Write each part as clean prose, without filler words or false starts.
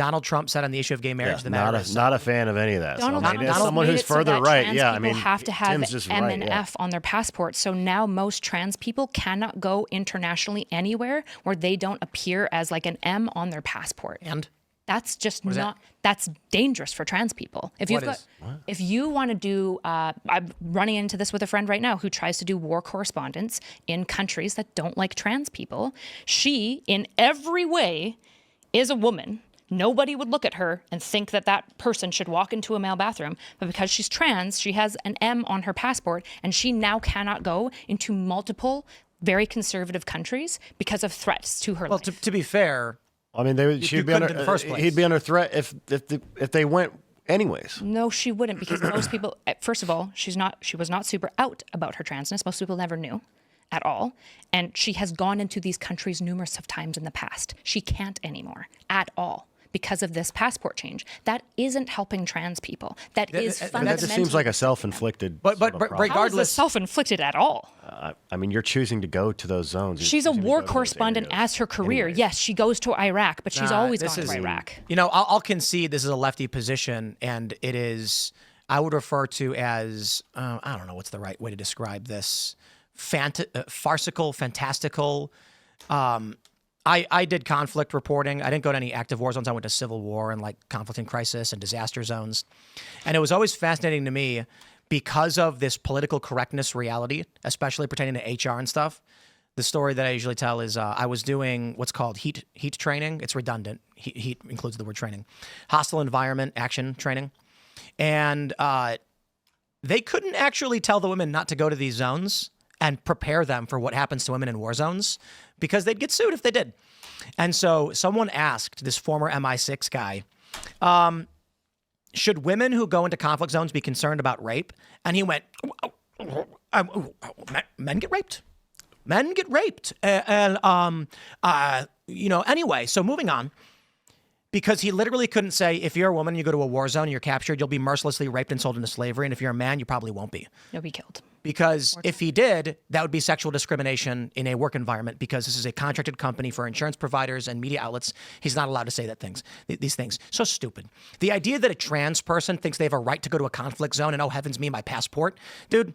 Donald Trump said on the issue of gay marriage, not a fan of any of that. Donald So, Trump someone who's further right, people have to have M and F on their passport. So now most trans people cannot go internationally anywhere where they don't appear as like an M on their passport. And that's just not. That's dangerous for trans people. If you want to do, I'm running into this with a friend right now who tries to do war correspondence in countries that don't like trans people. She, in every way, is a woman. Nobody would look at her and think that that person should walk into a male bathroom. But because she's trans, she has an M on her passport, and she now cannot go into multiple very conservative countries because of threats to her life. Well, to be fair, I mean, he'd be under threat if they went anyways. No, she wouldn't, because most people, first of all, she was not super out about her transness. Most people never knew at all. And she has gone into these countries numerous of times in the past. She can't anymore at all because of this passport change. That isn't helping trans people. That is fundamentally. That just seems like a self-inflicted. But regardless, how is this self-inflicted at all? I mean, you're choosing to go to those zones. She's a war correspondent as her career. Anyways. Yes, she goes to Iraq, but she's always gone to Iraq. You know, I'll concede this is a lefty position, and it is. I would refer to as I don't know what's the right way to describe this. Farcical, fantastical. I did conflict reporting. I didn't go to any active war zones. I went to civil war and like conflict and crisis and disaster zones. And it was always fascinating to me because of this political correctness reality, especially pertaining to HR and stuff. The story that I usually tell is I was doing what's called heat training. It's redundant. Heat includes the word training. Hostile environment action training. And they couldn't actually tell the women not to go to these zones and prepare them for what happens to women in war zones because they'd get sued if they did. And so someone asked this former MI6 guy, should women who go into conflict zones be concerned about rape? And he went, men get raped. Men get raped. Anyway, so moving on. Because he literally couldn't say, if you're a woman and you go to a war zone and you're captured, you'll be mercilessly raped and sold into slavery. And if you're a man, you probably won't be. You'll be killed. Because if he did, that would be sexual discrimination in a work environment because this is a contracted company for insurance providers and media outlets. He's not allowed to say these things. So stupid. The idea that a trans person thinks they have a right to go to a conflict zone and, oh, heavens me, my passport. Dude,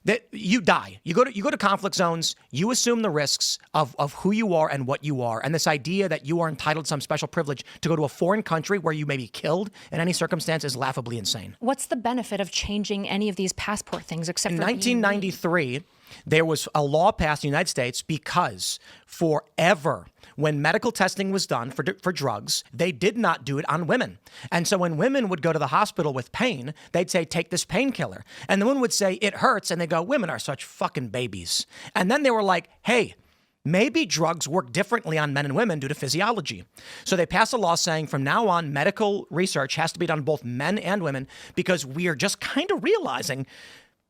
that you die. You go to conflict zones, you assume the risks of who you are and what you are. And this idea that you are entitled to some special privilege to go to a foreign country where you may be killed in any circumstance is laughably insane. What's the benefit of changing any of these passport things except in for 1993, there was a law passed in the United States because forever, when medical testing was done for drugs, they did not do it on women. And so when women would go to the hospital with pain, they'd say, take this painkiller. And the woman would say, it hurts. And they go, women are such fucking babies. And then they were like, hey, maybe drugs work differently on men and women due to physiology. So they passed a law saying from now on, medical research has to be done on both men and women because we are just kind of realizing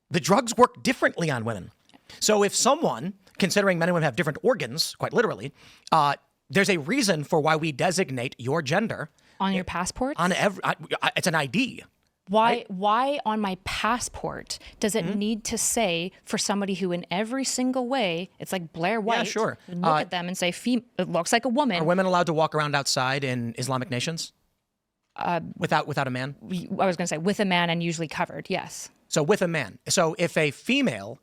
the drugs work differently on women. So if someone, considering men and women have different organs, quite literally, there's a reason for why we designate your gender on your passport. It's an ID. Why on my passport does it need to say for somebody who in every single way, it's like Blair White, yeah, sure. Look at them and say, it looks like a woman. Are women allowed to walk around outside in Islamic nations? Without a man? I was going to say with a man and usually covered, yes. So with a man. So if a female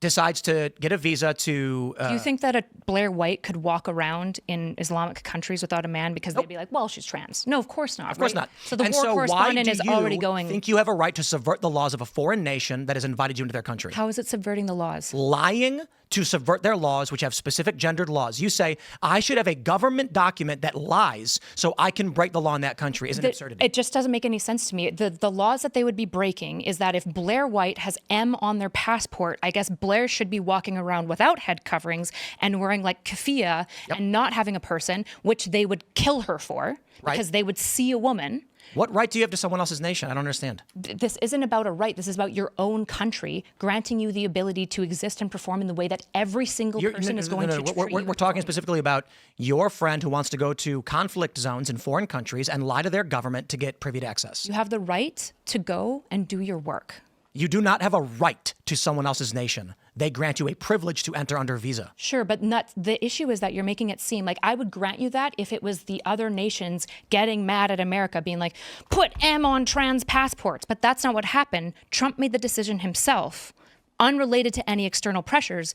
decides to get a visa to... Do you think that a Blair White could walk around in Islamic countries without a man because they'd be like, well, she's trans? No, of course not. Of course not. So the war correspondent is already going... think you have a right to subvert the laws of a foreign nation that has invited you into their country? How is it subverting the laws? Lying to subvert their laws, which have specific gendered laws. You say, I should have a government document that lies so I can break the law in that country. Is an absurdity. It just doesn't make any sense to me. The laws that they would be breaking is that if Blair White has M on their passport, I guess Blair should be walking around without head coverings and wearing like keffiyeh and not having a person, which they would kill her for because they would see a woman. What right do you have to someone else's nation? I don't understand. This isn't about a right. This is about your own country granting you the ability to exist and perform in the way that every single person is going to treat you. We're talking specifically about your friend who wants to go to conflict zones in foreign countries and lie to their government to get privy to access. You have the right to go and do your work. You do not have a right to someone else's nation. They grant you a privilege to enter under visa. Sure, but the issue is that you're making it seem like I would grant you that if it was the other nations getting mad at America, being like, put M on trans passports. But that's not what happened. Trump made the decision himself, unrelated to any external pressures.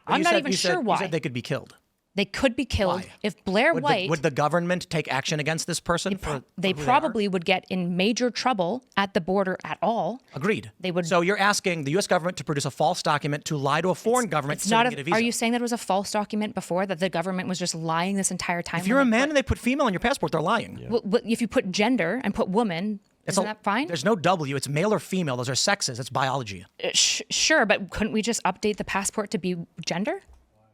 I'm not even sure why. You said they could be killed. They could be killed. Why? If Blair White... Would the government take action against this person? They probably would get in major trouble at the border at all. Agreed. They would. So you're asking the U.S. government to produce a false document to lie to a foreign government so they can get a visa. Are you saying that it was a false document before, that the government was just lying this entire time? If you're a man and they put female on your passport, they're lying. Yeah. Well, if you put gender and put woman... Isn't that fine? There's no W. It's male or female. Those are sexes. It's biology. Sure, but couldn't we just update the passport to be gender?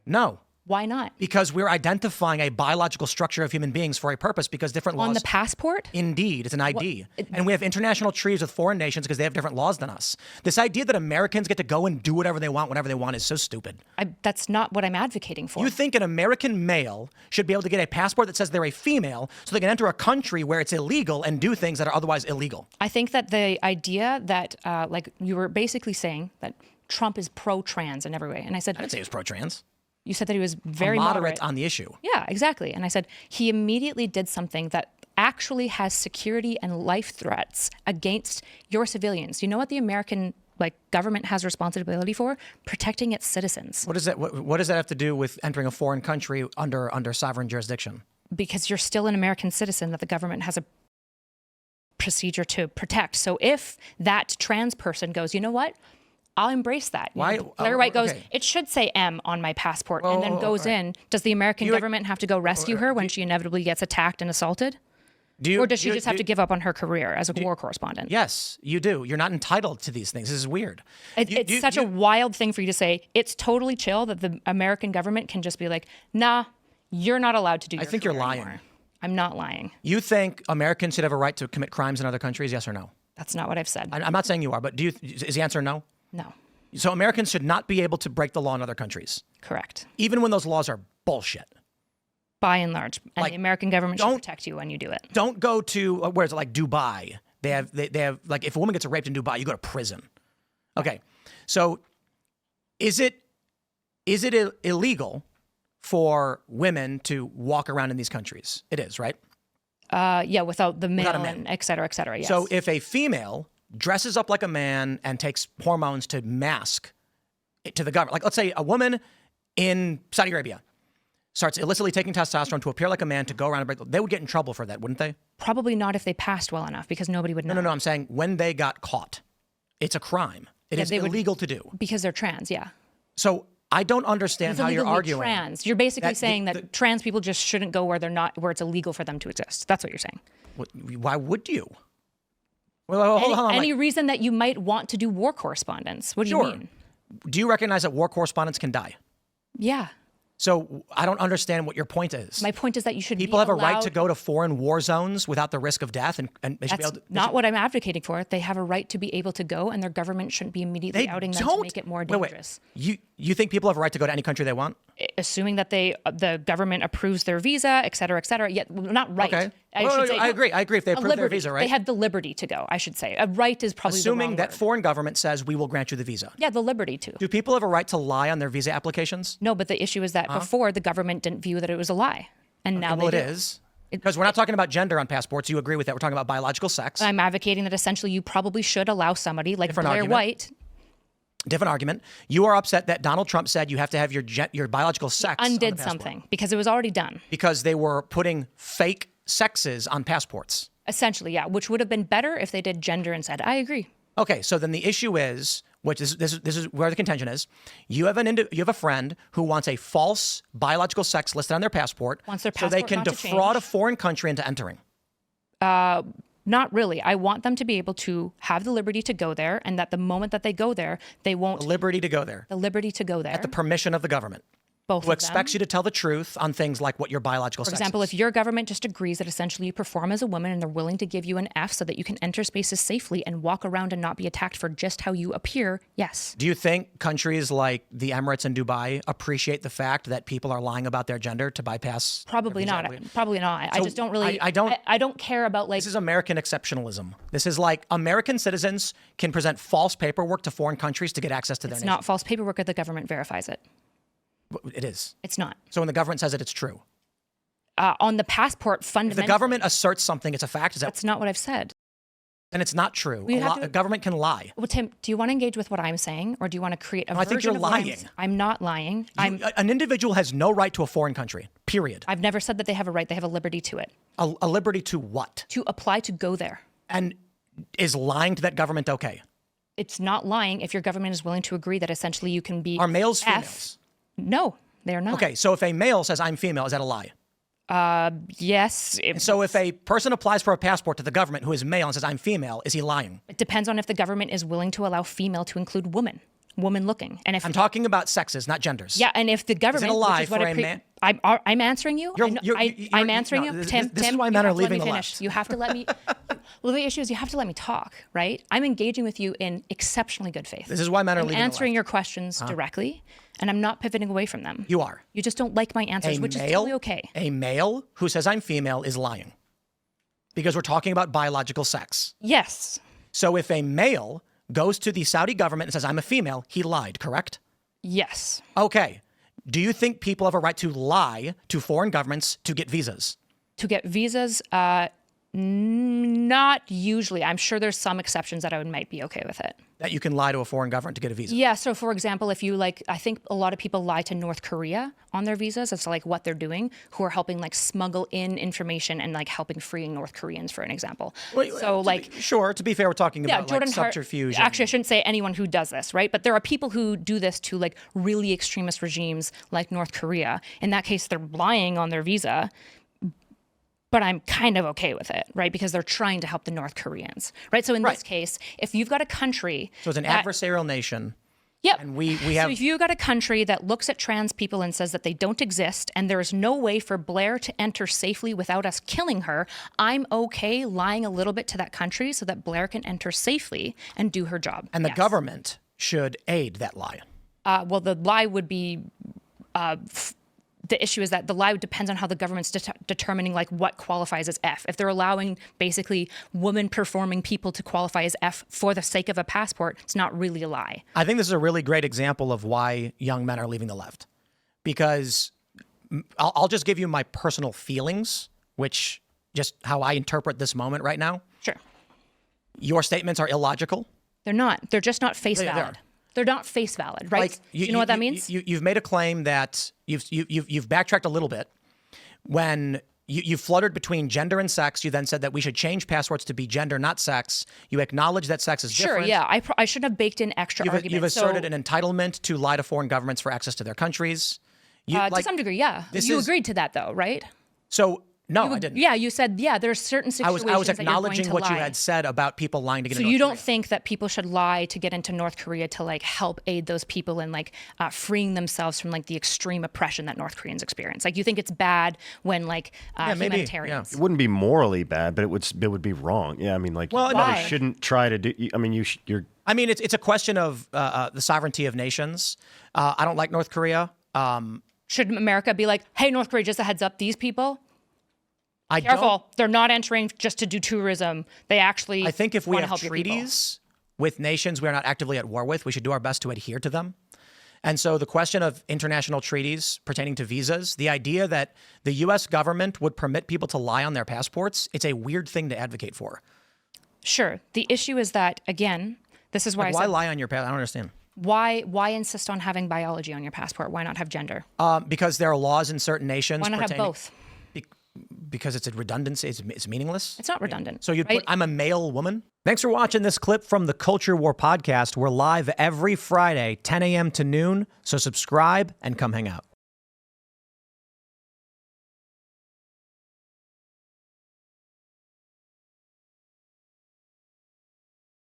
No. Why not? Because we're identifying a biological structure of human beings for a purpose, because different laws... On the passport? Indeed. It's an ID. And we have international treaties with foreign nations because they have different laws than us. This idea that Americans get to go and do whatever they want, whenever they want, is so stupid. That's not what I'm advocating for. You think an American male should be able to get a passport that says they're a female so they can enter a country where it's illegal and do things that are otherwise illegal? I think that the idea that, like, you were basically saying that Trump is pro-trans in every way. And I said... I didn't say he was pro-trans. You said that he was very moderate on the issue. Yeah, exactly. And I said he immediately did something that actually has security and life threats against your civilians. You know what the American government has responsibility for? Protecting its citizens. What does that have to do with entering a foreign country under sovereign jurisdiction? Because you're still an American citizen that the government has a procedure to protect. So if that trans person goes, you know what? I'll embrace that. Why? Blair White goes, it should say M on my passport, and then goes in. Does the American government have to go rescue her when she inevitably gets attacked and assaulted? Or does she just have to give up on her career as a war correspondent? Yes, you do. You're not entitled to these things. This is weird. It's such a wild thing for you to say. It's totally chill that the American government can just be like, nah, you're not allowed to do your I think you're lying. Anymore. I'm not lying. You think Americans should have a right to commit crimes in other countries, yes or no? That's not what I've said. I'm not saying you are, but is the answer no? No. So Americans should not be able to break the law in other countries. Correct. Even when those laws are bullshit. By and large. And the American government should protect you when you do it. Don't go to, where is it, like Dubai. They have, like, if a woman gets raped in Dubai, you go to prison. Okay. So is it illegal for women to walk around in these countries? It is, right? Yeah, without the male and et cetera, yes. So if a female dresses up like a man and takes hormones to mask it to the government, like let's say a woman in Saudi Arabia starts illicitly taking testosterone to appear like a man to go around and break, they would get in trouble for that, wouldn't they? Probably not if they passed well enough, because nobody would know. No, I'm saying when they got caught, it's a crime. It is illegal to do. Because they're trans, yeah. So I don't understand how you're arguing. Trans. You're basically saying that trans people just shouldn't go where it's illegal for them to exist. That's what you're saying. Why would you? Well, hold on. Any reason that you might want to do war correspondence? What do you mean? Do you recognize that war correspondents can die? Yeah. So I don't understand what your point is. My point is that you should people have a right to go to foreign war zones without the risk of death, and they should be able to, not what I'm advocating for. They have a right to be able to go, and their government shouldn't be immediately outing them to make it more dangerous. Wait. You think people have a right to go to any country they want? Assuming that the government approves their visa, et cetera, et cetera. Yet, not right. Okay. I agree if they approve their visa, right? They have the liberty to go, I should say. A right is probably assuming the wrong that word. Foreign government says we will grant you the visa. Yeah, the liberty to. Do people have a right to lie on their visa applications? No, but the issue is that before the government didn't view that it was a lie, and now it is. Because we're not talking about gender on passports. You agree with that? We're talking about biological sex. I'm advocating that essentially you probably should allow somebody like Blair White. Different argument. You are upset that Donald Trump said you have to have your biological sex. Undid something because it was already done. Because they were putting fake sexes on passports. Essentially, yeah, which would have been better if they did gender instead. I agree. Okay, so then the issue is, this is where the contention is. You have a friend who wants a false biological sex listed on their passport, so they can defraud a foreign country into entering. Not really. I want them to be able to have the liberty to go there, and that the moment that they go there, they won't... The liberty to go there. The liberty to go there. At the permission of the government. Both who expects you to tell the truth on things like what your biological sex is. For example, if your government just agrees that essentially you perform as a woman and they're willing to give you an F so that you can enter spaces safely and walk around and not be attacked for just how you appear, yes. Do you think countries like the Emirates and Dubai appreciate the fact that people are lying about their gender to bypass? Probably not. Probably not. So I just don't really. I don't care about like. This is American exceptionalism. This is like American citizens can present false paperwork to foreign countries to get access to their nation. It's not false paperwork if the government verifies it. It is. It's not. So when the government says it, it's true. On the passport, fundamentally. If the government asserts something, it's a fact. That's not what I've said. And it's not true. A government can lie. Well, Tim, do you want to engage with what I'm saying, or do you want to create a version I think you're of lying. I'm not lying. An individual has no right to a foreign country, period. I've never said that they have a right. They have a liberty to it. A liberty to what? To apply to go there. And is lying to that government okay? It's not lying if your government is willing to agree that essentially you can be Are males females? No, they're not. Okay, so if a male says I'm female, is that a lie? Yes. So if a person applies for a passport to the government who is male and says I'm female, is he lying? It depends on if the government is willing to allow female to include woman looking. And if I'm talking about sexes, not genders. Yeah, and if the government is it a lie for a man? I'm answering you. I'm answering you. Tim, this is why men are leaving the finish. left. You have to let me. Well, the issue is you have to let me talk, right? I'm engaging with you in exceptionally good faith. This is why men are leaving the left. I'm answering your questions directly, and I'm not pivoting away from them. You are. You just don't like my answers, which is totally okay. A male who says I'm female is lying because we're talking about biological sex. Yes. So if a male goes to the Saudi government and says I'm a female, he lied, correct? Yes. Okay. Do you think people have a right to lie to foreign governments to get visas? To get visas, not usually. I'm sure there's some exceptions that I might be okay with it. That you can lie to a foreign government to get a visa? Yeah. So, for example, if you I think a lot of people lie to North Korea on their visas as to what they're doing, who are helping smuggle in information and helping freeing North Koreans, for an example. Well, so to be fair, we're talking about subterfuge. Actually, I shouldn't say anyone who does this, right? But there are people who do this to really extremist regimes like North Korea. In that case, they're lying on their visa. But I'm kind of okay with it, right? Because they're trying to help the North Koreans, right? So in this case, if you've got a country... So it's an adversarial nation. Yep. And we have... So if you've got a country that looks at trans people and says that they don't exist, and there is no way for Blair to enter safely without us killing her, I'm okay lying a little bit to that country so that Blair can enter safely and do her job. And the government should aid that lie. Well, the lie would be... the issue is that the lie depends on how the government's determining what qualifies as F. If they're allowing basically woman performing people to qualify as F for the sake of a passport, it's not really a lie. I think this is a really great example of why young men are leaving the left. Because I'll just give you my personal feelings, which just how I interpret this moment right now. Sure. Your statements are illogical. They're not. They're just not face valid. They're not face valid, right? Do you know what that means? You've made a claim that you've backtracked a little bit. When you fluttered between gender and sex, you then said that we should change passports to be gender, not sex. You acknowledge that sex is different. Sure, yeah. I should have baked in extra arguments. You've asserted an entitlement to lie to foreign governments for access to their countries. To some degree, yeah. You agreed to that, though, right? So... No, I didn't. Yeah, you said, there's certain situations I was acknowledging that you're going to what lie. you had said about people lying to get into North North Korea. So you don't Korea. think that people should lie to get into North Korea to help aid those people in freeing themselves from the extreme oppression that North Koreans experience? You think it's bad when humanitarians? It wouldn't be morally bad, but it would be wrong. Yeah, I mean you probably shouldn't try to do. I mean you're. I mean it's a question of the sovereignty of nations. I don't like North Korea. Should America be hey, North Korea, just a heads up, these people? Careful, they're not entering just to do tourism. They actually I think if we have treaties with nations we are not actively at war with, we should do our best to adhere to them. And so the question of international treaties pertaining to visas, the idea that the U.S. government would permit people to lie on their passports, it's a weird thing to advocate for. Sure. The issue is that, again, this is why I said... Why lie on your passport? I don't understand. Why insist on having biology on your passport? Why not have gender? Because there are laws in certain nations... Why not have both? Because it's a redundancy, it's meaningless? It's not redundant. So you'd put, I'm a male woman? Thanks for watching this clip from the Culture War podcast. We're live every Friday, 10 a.m. to noon, so subscribe and come hang out.